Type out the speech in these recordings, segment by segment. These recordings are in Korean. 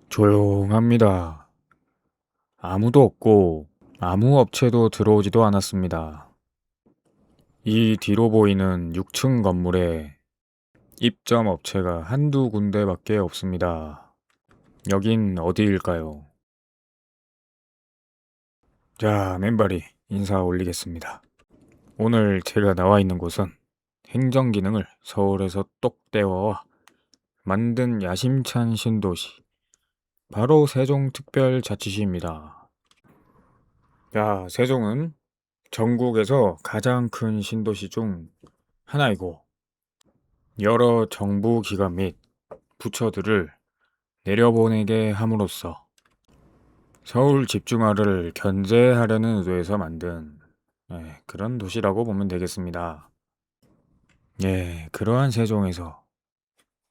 조용합니다. 아무도 없고 아무 업체도 들어오지도 않았습니다. 이 뒤로 보이는 6층 건물에 입점 업체가 한두 군데밖에 없습니다. 여긴 어디일까요? 자, 맨발이 인사 올리겠습니다. 오늘 제가 나와 있는 곳은 행정 기능을 서울에서 똑 떼어와 만든 야심찬 신도시, 바로 세종특별자치시입니다. 자, 세종은 전국에서 가장 큰 신도시 중 하나이고, 여러 정부 기관 및 부처들을 내려보내게 함으로써 서울 집중화를 견제하려는 의도에서 만든 그런 도시라고 보면 되겠습니다. 그러한 세종에서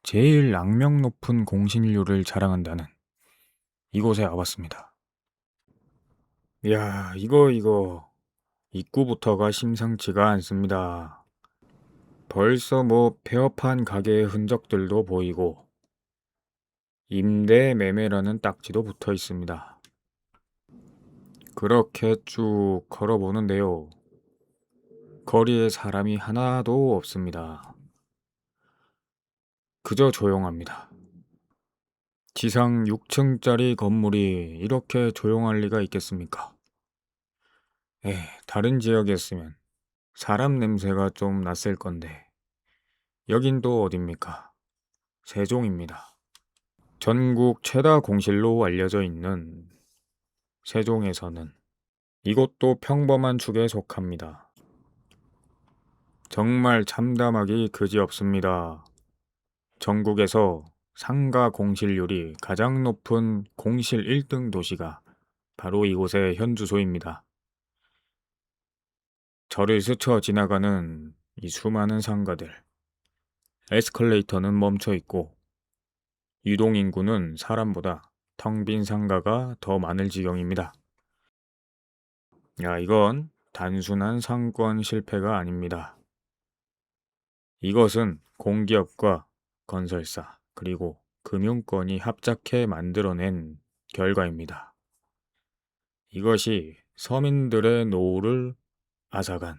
제일 악명 높은 공신률을 자랑한다는 이곳에 와봤습니다. 이야, 이거 입구부터가 심상치가 않습니다. 벌써 폐업한 가게의 흔적들도 보이고 임대 매매라는 딱지도 붙어 있습니다. 그렇게 쭉 걸어보는데요. 거리에 사람이 하나도 없습니다. 그저 조용합니다. 지상 6층짜리 건물이 이렇게 조용할 리가 있겠습니까? 다른 지역이었으면 사람 냄새가 좀 났을 건데 여긴 또 어딥니까? 세종입니다. 전국 최다 공실로 알려져 있는 세종에서는 이곳도 평범한 축에 속합니다. 정말 참담하기 그지없습니다. 전국에서 상가 공실률이 가장 높은 공실 1등 도시가 바로 이곳의 현주소입니다. 저를 스쳐 지나가는 이 수많은 상가들, 에스컬레이터는 멈춰 있고 유동인구는 사람보다 텅 빈 상가가 더 많을 지경입니다. 이건 단순한 상권 실패가 아닙니다. 이것은 공기업과 건설사 그리고 금융권이 합작해 만들어낸 결과입니다. 이것이 서민들의 노후를 앗아간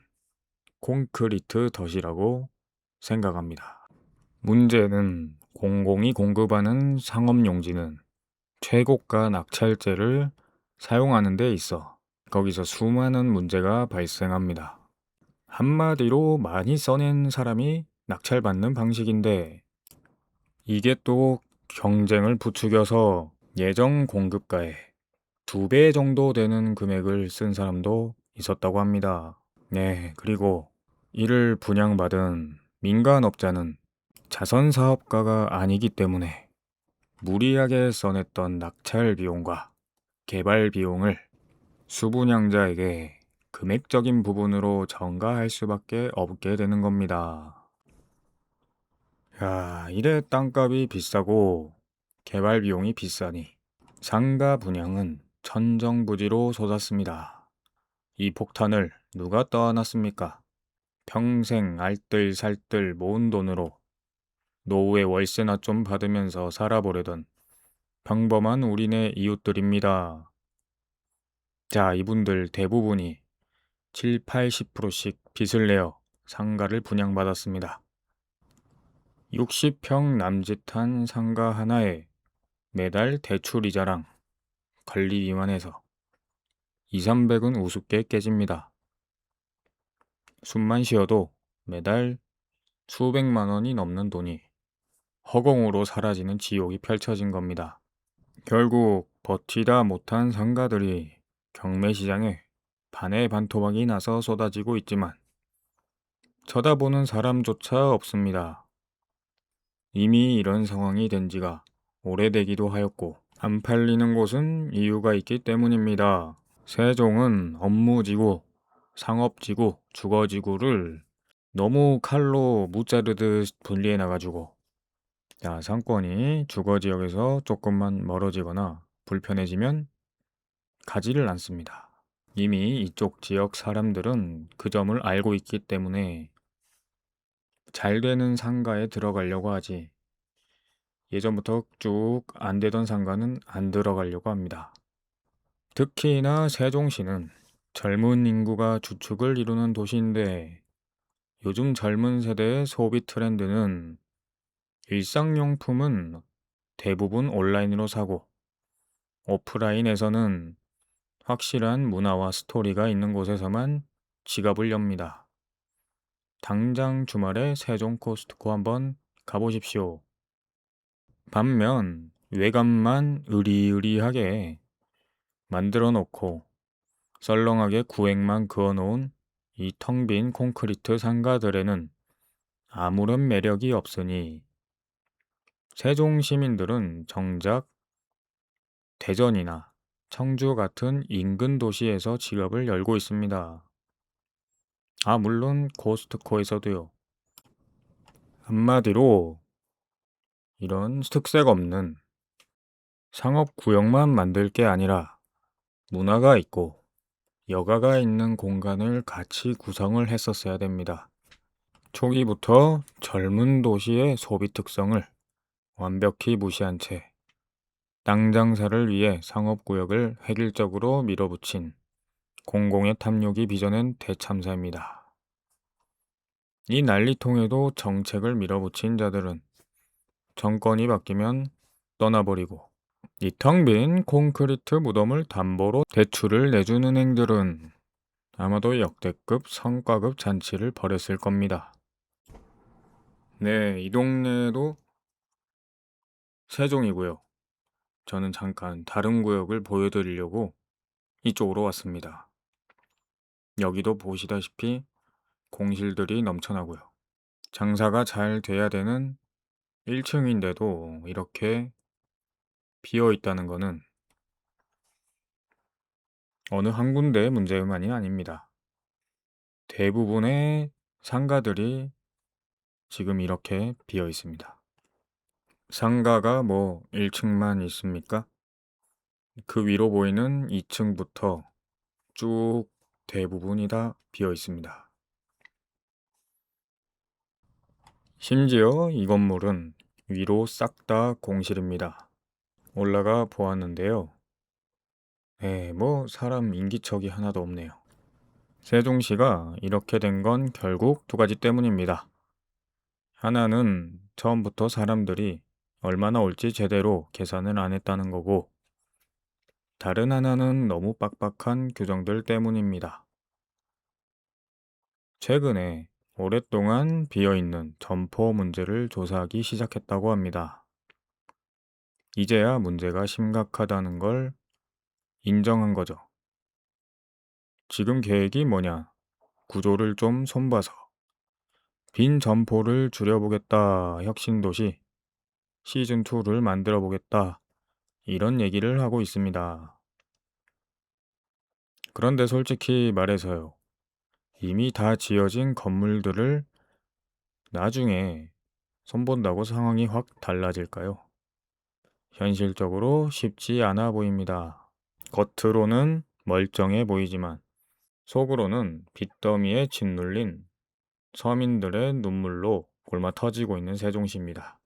콘크리트 덫이라고 생각합니다. 문제는 공공이 공급하는 상업용지는 최고가 낙찰제를 사용하는 데 있어 거기서 수많은 문제가 발생합니다. 한마디로 많이 써낸 사람이 낙찰받는 방식인데 이게 또 경쟁을 부추겨서 예정 공급가의 2배 정도 되는 금액을 쓴 사람도 있었다고 합니다. 그리고 이를 분양받은 민간업자는 자선사업가가 아니기 때문에 무리하게 써냈던 낙찰 비용과 개발 비용을 수분양자에게 금액적인 부분으로 전가할 수밖에 없게 되는 겁니다. 이래 땅값이 비싸고 개발 비용이 비싸니 상가 분양은 천정부지로 솟았습니다. 이 폭탄을 누가 떠안았습니까? 평생 알뜰살뜰 모은 돈으로 노후에 월세나 좀 받으면서 살아보려던 평범한 우리네 이웃들입니다. 자, 이분들 대부분이 7, 80%씩 빚을 내어 상가를 분양받았습니다. 60평 남짓한 상가 하나에 매달 대출이자랑 관리비만 해서 2, 300은 우습게 깨집니다. 숨만 쉬어도 매달 수백만 원이 넘는 돈이 허공으로 사라지는 지옥이 펼쳐진 겁니다. 결국 버티다 못한 상가들이 경매시장에 반토막이 나서 쏟아지고 있지만 쳐다보는 사람조차 없습니다. 이미 이런 상황이 된 지가 오래되기도 하였고 안 팔리는 곳은 이유가 있기 때문입니다. 세종은 업무지구, 상업지구, 주거지구를 너무 칼로 무자르듯 분리해 놔가지고 상권이 주거지역에서 조금만 멀어지거나 불편해지면 가지를 않습니다. 이미 이쪽 지역 사람들은 그 점을 알고 있기 때문에 잘 되는 상가에 들어가려고 하지 예전부터 쭉 안 되던 상가는 안 들어가려고 합니다. 특히나 세종시는 젊은 인구가 주축을 이루는 도시인데 요즘 젊은 세대의 소비 트렌드는 일상용품은 대부분 온라인으로 사고 오프라인에서는 확실한 문화와 스토리가 있는 곳에서만 지갑을 엽니다. 당장 주말에 세종 코스트코 한번 가보십시오. 반면 외관만 으리으리하게 만들어 놓고 썰렁하게 구획만 그어놓은 이 텅 빈 콘크리트 상가들에는 아무런 매력이 없으니 세종 시민들은 정작 대전이나 청주 같은 인근 도시에서 지갑을 열고 있습니다. 물론 코스트코에서도요. 한마디로 이런 특색 없는 상업구역만 만들 게 아니라 문화가 있고 여가가 있는 공간을 같이 구성을 했었어야 됩니다. 초기부터 젊은 도시의 소비 특성을 완벽히 무시한 채 땅 장사를 위해 상업구역을 획일적으로 밀어붙인 공공의 탐욕이 빚어낸 대참사입니다. 이 난리통에도 정책을 밀어붙인 자들은 정권이 바뀌면 떠나버리고 이 텅 빈 콘크리트 무덤을 담보로 대출을 내준 은행들은 아마도 역대급 성과급 잔치를 벌였을 겁니다. 네, 이 동네도 세종이고요. 저는 잠깐 다른 구역을 보여드리려고 이쪽으로 왔습니다. 여기도 보시다시피 공실들이 넘쳐나고요. 장사가 잘 돼야 되는 1층인데도 이렇게 비어 있다는 것은 어느 한 군데의 문제만이 아닙니다. 대부분의 상가들이 지금 이렇게 비어 있습니다. 상가가 1층만 있습니까? 그 위로 보이는 2층부터 쭉 대부분이 다 비어 있습니다. 심지어 이 건물은 위로 싹 다 공실입니다. 올라가 보았는데요. 사람 인기척이 하나도 없네요. 세종시가 이렇게 된 건 결국 두 가지 때문입니다. 하나는 처음부터 사람들이 얼마나 올지 제대로 계산을 안 했다는 거고, 다른 하나는 너무 빡빡한 규정들 때문입니다. 최근에 오랫동안 비어있는 점포 문제를 조사하기 시작했다고 합니다. 이제야 문제가 심각하다는 걸 인정한 거죠. 지금 계획이 뭐냐? 구조를 좀 손봐서 빈 점포를 줄여보겠다, 혁신도시 시즌2를 만들어 보겠다, 이런 얘기를 하고 있습니다. 그런데 솔직히 말해서요. 이미 다 지어진 건물들을 나중에 손본다고 상황이 확 달라질까요? 현실적으로 쉽지 않아 보입니다. 겉으로는 멀쩡해 보이지만 속으로는 빚더미에 짓눌린 서민들의 눈물로 골마 터지고 있는 세종시입니다.